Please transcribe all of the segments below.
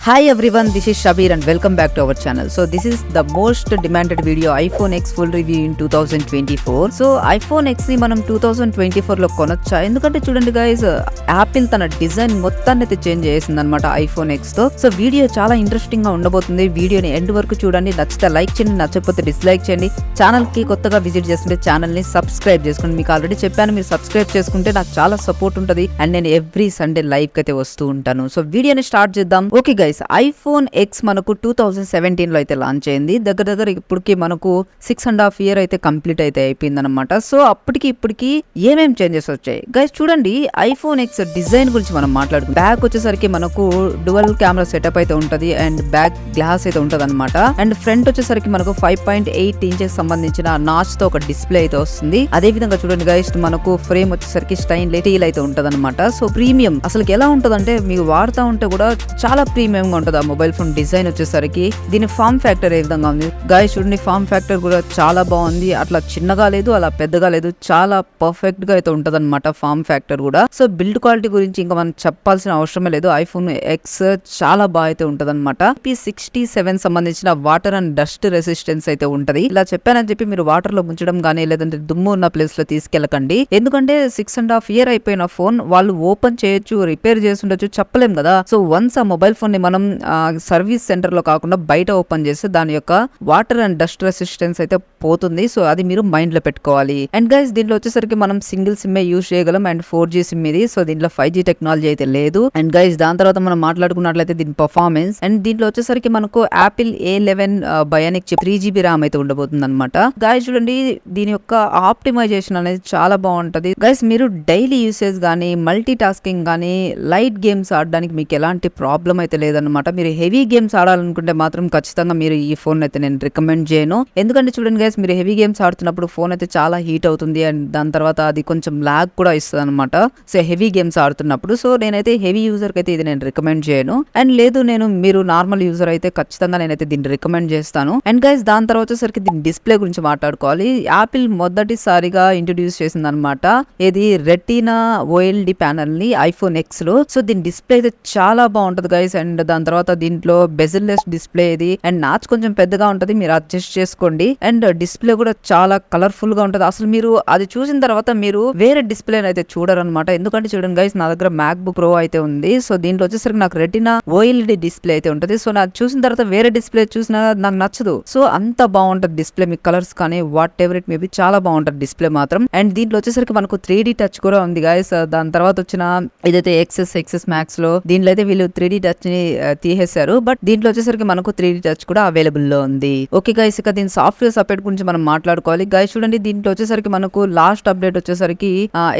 Hi everyone, this is Shabir and welcome back to our channel. So this is the most demanded video iPhone X full review in 2024. So iPhone X ని మనం 2024 లో కొనొచ్చా? ఎందుకంటే చూడండి guys, Apple తన design మొత్తాన్ని అయితే change చేసింది అనమాట ఐఫోన్ ఎక్స్ తో. సో వీడియో చాలా ఇంట్రెస్టింగ్ గా ఉండబోతుంది. వీడియోని ఎండ్ వరకు చూడండి. నచ్చితే లైక్ చేయండి, నచ్చకపోతే డిస్లైక్ చేయండి. ఛానల్ కి కొత్తగా విజిట్ చేస్తుంటే ఛానల్ ని సబ్స్క్రైబ్ చేసుకోండి. మీకు ఆల్రెడీ చెప్పాను, మీరు సబ్స్క్రైబ్ చేసుకుంటే నాకు చాలా సపోర్ట్ ఉంటుంది అండ్ నేను ఎవ్రీ సండే లైవ్ అయితే వస్తూ ఉంటాను. సో వీడియోని స్టార్ట్ చేద్దాం. ఓకే గైస్, ఐఫోన్ ఎక్స్ మనకు 2017 లో అయితే లాంచ్ అయింది. దగ్గర ఇప్పటికి మనకు 6.5 years అయితే కంప్లీట్ అయితే అయిపోయింది అనమాట. సో అప్పటికి ఇప్పటికి ఏమేం చేంజెస్ వచ్చాయి గైస్ చూడండి. ఐఫోన్ ఎక్స్ డిజైన్ గురించి మనం మాట్లాడుకుంటాం. బ్యాక్ వచ్చేసరికి మనకు డ్యువల్ కెమెరా సెటప్ అయితే ఉంటది అండ్ బ్యాక్ గ్లాస్ అయితే ఉంటది అనమాట. అండ్ ఫ్రంట్ వచ్చేసరికి మనకు 5.8 inches సంబంధించిన నాచ్ తో ఒక డిస్ప్లే అయితే వస్తుంది. అదే విధంగా చూడండి గైస్, మనకు ఫ్రేమ్ వచ్చేసరికి స్టైన్ స్టీల్ అయితే ఉంటది అనమాట. సో ప్రీమియం అసలు ఎలా ఉంటదంటే మీకు వాడుతూ ఉంటే కూడా చాలా ప్రీమియం గా ఉంటది. ఆ మొబైల్ ఫోన్ డిజైన్ వచ్చేసరికి దీని ఫామ్ ఫ్యాక్టర్ ఏ విధంగా ఉంది గైస్ చూడండి. ఫామ్ ఫ్యాక్టర్ కూడా చాలా బాగుంది. అట్లా చిన్నగా లేదు, అలా పెద్దగా లేదు, చాలా పర్ఫెక్ట్ గా అయితే ఉంటది అనమాట ఫామ్ ఫ్యాక్టర్ కూడా. సో బిల్డ్ క్వాలిటీ గురించి ఇంకా మనం చెప్పాల్సిన అవసరమే లేదు. ఐఫోన్ ఎక్స్ చాలా బాగా అయితే ఉంటది అనమాట. IP67 సంబంధించిన వాటర్ అండ్ డస్ట్ రెసిస్టెన్స్ అయితే ఉంటది. ఇలా చెప్పానని చెప్పి మీరు వాటర్ లో ముంచడం గానీ లేదంటే దుమ్ము ఉన్న ప్లేస్ లో తీసుకెళ్ళకండి. ఎందుకంటే 6.5 years అయిపోయిన ఫోన్ వాళ్ళు ఓపెన్ చేయొచ్చు, రిపేర్ చేసి ఉండొచ్చు, చెప్పలేం కదా. సో వన్స్ ఆ మొబైల్ ఫోన్ ని మనం సర్వీస్ సెంటర్ లో కాకుండా బయట ఓపెన్ చేస్తే దాని యొక్క వాటర్ అండ్ డస్ట్ రెసిస్టెన్స్ అయితే పోతుంది. సో అది మీరు మైండ్ లో పెట్టుకోవాలి. అండ్ గైస్ దీంట్లో వచ్చేసరికి మనం సింగిల్ సిమ్ యూజ్ చేయగలం అండ్ 4G సిమ్ ఇది. సో దీంట్లో 5G టెక్నాలజీ అయితే లేదు. అండ్ గైస్ దాని తర్వాత మనం మాట్లాడుకున్నట్లయితే దీని పర్ఫార్మెన్స్ అండ్ దీంట్లో వచ్చేసరికి మనకు Apple A11 Bionic chip 3GB RAM అయితే ఉండబోతుంది అనమాట. గైస్ చూడండి, దీని యొక్క ఆప్టిమైజేషన్ అనేది చాలా బాగుంటది. గైస్ మీరు డైలీ యూసేజ్ గానీ మల్టీ టాస్కింగ్ గానీ లైట్ గేమ్స్ ఆడడానికి మీకు ఎలాంటి ప్రాబ్లం అయితే లేదనమాట. మీరు హెవీ గేమ్స్ ఆడాలనుకుంటే మాత్రం ఖచ్చితంగా మీరు ఈ ఫోన్ అయితే నేను రికమెండ్ చేయను. ఎందుకంటే చూడండి గైస్, మీరు హెవీ గేమ్స్ ఆడుతున్నప్పుడు ఫోన్ అయితే చాలా హీట్ అవుతుంది అండ్ దాని తర్వాత అది కొంచెం లాగ్ కూడా ఇస్తుంది అనమాట. సో హెవీ గేమ్స్ ఆడుతున్నప్పుడు. సో నేనైతే హెవీ యూజర్ కి అయితే ఇది నేను రికమెండ్ చేయను. అండ్ లేదు మీరు నార్మల్ యూజర్ అయితే ఖచ్చితంగా నేనైతే దీన్ని రికమెండ్ చేస్తాను. అండ్ గైస్ దాని తర్వాత వచ్చేసరికి దీని డిస్ప్లే గురించి మాట్లాడుకోవాలి. యాపిల్ మొదటిసారిగా ఇంట్రొడ్యూస్ చేసింది అనమాట ఇది రెటీనా OLED ప్యానల్ ని ఐఫోన్ ఎక్స్ లో. సో దీని డిస్ప్లే అయితే చాలా బాగుంటది గైస్. అండ్ దాని తర్వాత దీంట్లో బెజిల్లెస్ డిస్ప్లే ఇది అండ్ నాచ్ కొంచెం పెద్దగా ఉంటది, మీరు అడ్జస్ట్ చేసుకోండి. అండ్ డిస్ప్లే కూడా చాలా కలర్ఫుల్ గా ఉంటది. అసలు మీరు అది చూసిన తర్వాత మీరు వేరే డిస్ప్లే అయితే చూడరు అనమాట. ఎందుకంటే చూడండి గైస్, నా దగ్గర MacBook Pro అయితే ఉంది. సో దీంట్లో వచ్చేసరికి నాకు రెటీనా OLED డిస్ప్లే అయితే ఉంటది. సో నాకు చూసిన తర్వాత వేరే డిస్ప్లే చూసినా నాకు నచ్చదు. సో అంత బాగుంటది డిస్ప్లే. మీ కలర్స్ కానీ వాట్ ఎవర్ ఇట్ మేబీ చాలా బాగుంటది డిస్ప్లే మాత్రం. అండ్ దీంట్లో వచ్చేసరికి మనకు 3D టచ్ కూడా ఉంది గైస్. దాని తర్వాత వచ్చిన ఇదైతే XS Max లో దీంట్లో అయితే వీళ్ళు 3D టచ్ ని తీసేశారు. బట్ దీంట్లో వచ్చేసరికి మనకు 3D టచ్ కూడా అవైలబుల్ లో ఉంది. ఓకే గైస్, ఇక దీని సాఫ్ట్వేర్ సపరేట్ గురించి మనం మాట్లాడుకోవాలి. గైస్ చూడండి, దీంట్లో వచ్చేసరికి మనకు లాస్ట్ అప్డేట్ వచ్చేసరికి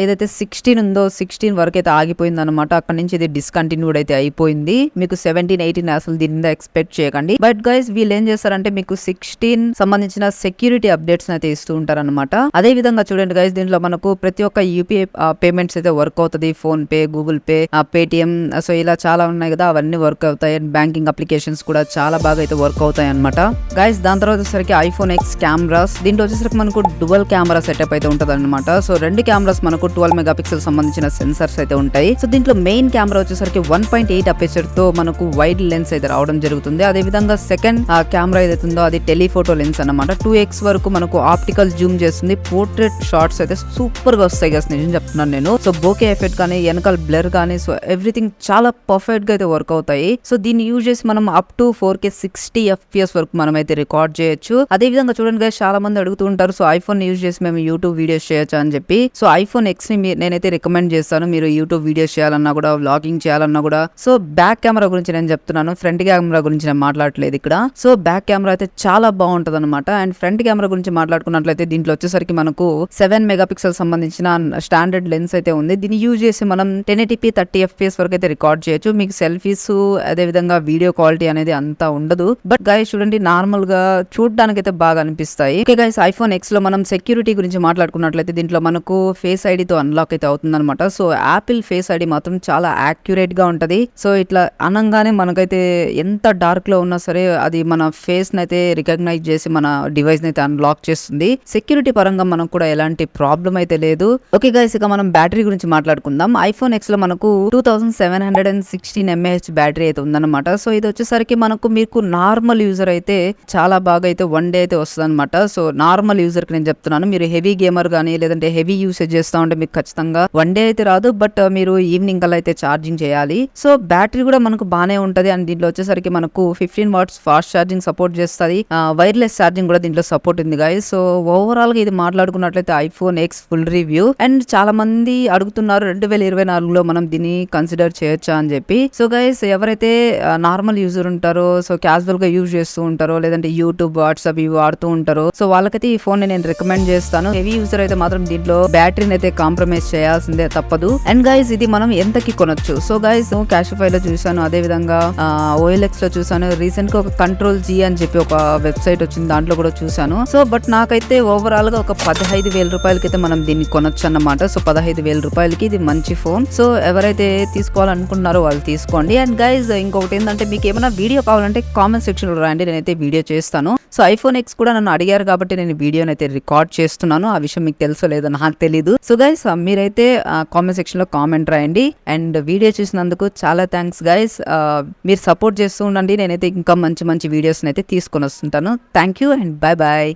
ఏదైతే 16 ఉందో 16 వరకు అయితే ఆగిపోయింది అనమాట. అక్కడ నుంచి ఇది డిస్కంటిన్యూడ్ అయితే అయిపోయింది. మీకు 17, 18 అసలు దీని మీద ఎక్స్పెక్ట్ చేయకండి. బట్ గైస్ వీళ్ళు ఏం చేస్తారంటే మీకు 16 సంబంధించిన సెక్యూరిటీ అప్డేట్స్ అయితే ఇస్తూ ఉంటారు అనమాట. అదే విధంగా చూడండి గైస్, దీంట్లో మనకు ప్రతి ఒక్క UPI పేమెంట్స్ అయితే వర్క్ అవుతుంది. Phone pay, Google pay, Paytm, so ఇలా చాలా ఉన్నాయి కదా, అవన్నీ వర్క్ అవుతాయి. బ్యాంకింగ్ అప్లికేషన్స్ కూడా చాలా బాగా అయితే వర్క్ అవుతాయి అనమాట గైస్. దాని తర్వాత వచ్చేసరికి ఐఫోన్ ఎక్స్ కెమెరాస్. దీంట్లో వచ్చేసరికి మనకు డ్యువల్ కెమెరా సెటప్ అయితే ఉంటది అనమాట. సో రెండు కెమెరాస్ మనకు 12 MP సంబంధించిన సెన్సర్స్ అయితే ఉంటాయి. సో దీంట్లో మెయిన్ కెమెరా వచ్చేసరికి 1.8 అపేచర్ తో మనకు వైడ్ లెన్స్ అయితే రావడం జరుగుతుంది. అదే విధంగా సెకండ్ కెమెరా ఏదైతే ఉందో అది టెలిఫోటో లెన్స్ అనమాట. 2x వరకు మనకు ఆప్టికల్ జూమ్ చేస్తుంది. పోర్ట్రేట్ షాట్స్ అయితే సూపర్ గా వస్తాయి గైస్, నిజం చెప్తున్నాను నేను. సో బోకే ఎఫెక్ట్ కానీ వెనకాల బ్లర్ కానీ సో ఎవ్రీథింగ్ చాలా పర్ఫెక్ట్ గా అయితే వర్క్ అవుతాయి. సో దీన్ని యూజ్ చేసి మనం అప్ టు 4K 60 FPS వరకు మనం అయితే రికార్డ్ చేయొచ్చు. అదే విధంగా చూడండి గైస్, చాలా మంది అడుగుతూ ఉంటారు సో ఐఫోన్ యూజ్ చేసి మేము యూట్యూబ్ వీడియోస్ చేయొచ్చు అని చెప్పి. సో ఐఫోన్ ఎక్స్ ని నేనైతే రికమెండ్ చేస్తాను. మీరు యూట్యూబ్ వీడియోస్ చేయాలన్నా కూడా, వ్లాగింగ్ చేయాలన్నా కూడా. సో బ్యాక్ కెమెరా గురించి నేను చెప్తున్నాను, ఫ్రంట్ కెమెరా గురించి నేను మాట్లాడట్లేదు ఇక్కడ. సో బ్యాక్ కెమెరా అయితే చాలా బాగుంటది అనమాట. అండ్ ఫ్రంట్ కెమెరా గురించి మాట్లాడుకున్నట్లయితే దీంట్లో వచ్చేసరికి మనకు 7 MP సంబంధించిన స్టాండర్డ్ లెన్స్ అయితే ఉంది. దీన్ని యూజ్ చేసి మనం 1080p 30 FPS వరకు అయితే రికార్డ్ చేయొచ్చు. మీకు సెల్ఫీస్ అదే విధంగా వీడియో క్వాలిటీ అనేది అంతా ఉండదు. బట్ గైస్ చూడండి, నార్మల్ గా చూడడానికి అయితే బాగా అనిపిస్తాయి. ఓకే గైస్, ఐఫోన్ ఎక్స్ లో మనం సెక్యూరిటీ గురించి మాట్లాడుకున్నట్లయితే దీంట్లో మనకు ఫేస్ ఐడి తో అన్లాక్ అయితే అవుతుంది అనమాట. సో యాపిల్ ఫేస్ ఐడి మాత్రం చాలా యాక్యురేట్ గా ఉంటది. సో ఇట్లా అనగానే మనకైతే ఎంత డార్క్ లో ఉన్నా సరే అది మన ఫేస్ నైతే రికగ్నైజ్ చేసి మన డివైస్ నైతే అన్లాక్ చేస్తుంది. సెక్యూరిటీ పరంగా మనకు కూడా ఎలాంటి ప్రాబ్లం అయితే లేదు. ఓకే గైస్, ఇక మనం బ్యాటరీ గురించి మాట్లాడుకుందాం. ఐఫోన్ ఎక్స్ లో మనకు 2716 mAh బ్యాటరీ అయితే ఉందన్నమాట. సో ఇది వచ్చేసరికి మీకు నార్మల్ యూజర్ అయితే చాలా బాగా అయితే 1 డే అయితే వస్తుంది అనమాట. సో నార్మల్ యూజర్ కి నేను చెప్తున్నాను, మీరు హెవీ గేమర్ గానీ లేదంటే హెవీ యూసేజ్ చేస్తా ఉంటే మీకు ఖచ్చితంగా 1 డే అయితే రాదు, బట్ మీరు ఈవినింగ్ కల్లా అయితే ఛార్జింగ్ చేయాలి. సో బ్యాటరీ కూడా మనకు బానే ఉంటది. అండ్ దీంట్లో వచ్చేసరికి మనకు 15 వాట్స్ ఫాస్ట్ ఛార్జింగ్ సపోర్ట్ చేస్తుంది. వైర్లెస్ ఛార్జింగ్ కూడా దీంట్లో సపోర్ట్ ఉంది గైస్. సో ఓవరాల్ గా ఇది మాట్లాడుకున్నట్లయితే iPhone X full review. And చాలా మంది అడుగుతున్నారు 2024లో మనం దీన్ని కన్సిడర్ చేయొచ్చా అని చెప్పి. సో గైస్ ఎవరైతే నార్మల్ యూజర్ ఉంటారో, సో క్యాజువల్ గా యూజ్ చేస్తూ ఉంటారో, లేదంటే యూట్యూబ్ వాట్సాప్ ఇవి వాడుతూ ఉంటారో, సో వాళ్ళకైతే ఈ ఫోన్ నేను రికమెండ్ చేస్తాను. హెవీ యూజర్ అయితే మాత్రం దీంట్లో బ్యాటరీని అయితే కాంప్రమైజ్ చేయాల్సిందే తప్పదు. అండ్ గైస్ ఇది మనం ఎంతకి కొనొచ్చు? సో గైస్ క్యాషిఫై లో చూసాను, అదే విధంగా OLX లో చూసాను, రీసెంట్ గా ఒక కంట్రోల్ జీ అని చెప్పి ఒక వెబ్సైట్ వచ్చింది, దాంట్లో కూడా చూసాను. సో బట్ నాకైతే ఓవరాల్ గా ఒక 15,000 రూపాయలకి అయితే మనం దీన్ని కొనొచ్చు అన్నమాట. సో 15,000 రూపాయలకి ఇది మంచి ఫోన్. సో ఎవరైతే తీసుకోవాలనుకుంటున్నారో వాళ్ళు తీసుకోండి. అండ్ గైస్ ఇంకొకటి ఏంటంటే, మీకు ఏమైనా వీడియో కావాలంటే కామెంట్ సెక్షన్ లో రాయండి, నేనైతే వీడియో చేస్తాను. సో ఐఫోన్ ఎక్స్ కూడా నన్ను అడిగారు కాబట్టి నేను వీడియోని అయితే రికార్డ్ చేస్తున్నాను. ఆ విషయం మీకు తెలుసో లేదో నాకు తెలీదు. సో గైస్ మీరైతే కామెంట్ సెక్షన్ లో కామెంట్ రాయండి. అండ్ వీడియో చూసినందుకు చాలా థ్యాంక్స్ గైస్. మీరు సపోర్ట్ చేస్తూ ఉండండి, నేనైతే ఇంకా మంచి మంచి వీడియోస్ అయితే తీసుకొని వస్తుంటాను. Thank you and bye bye.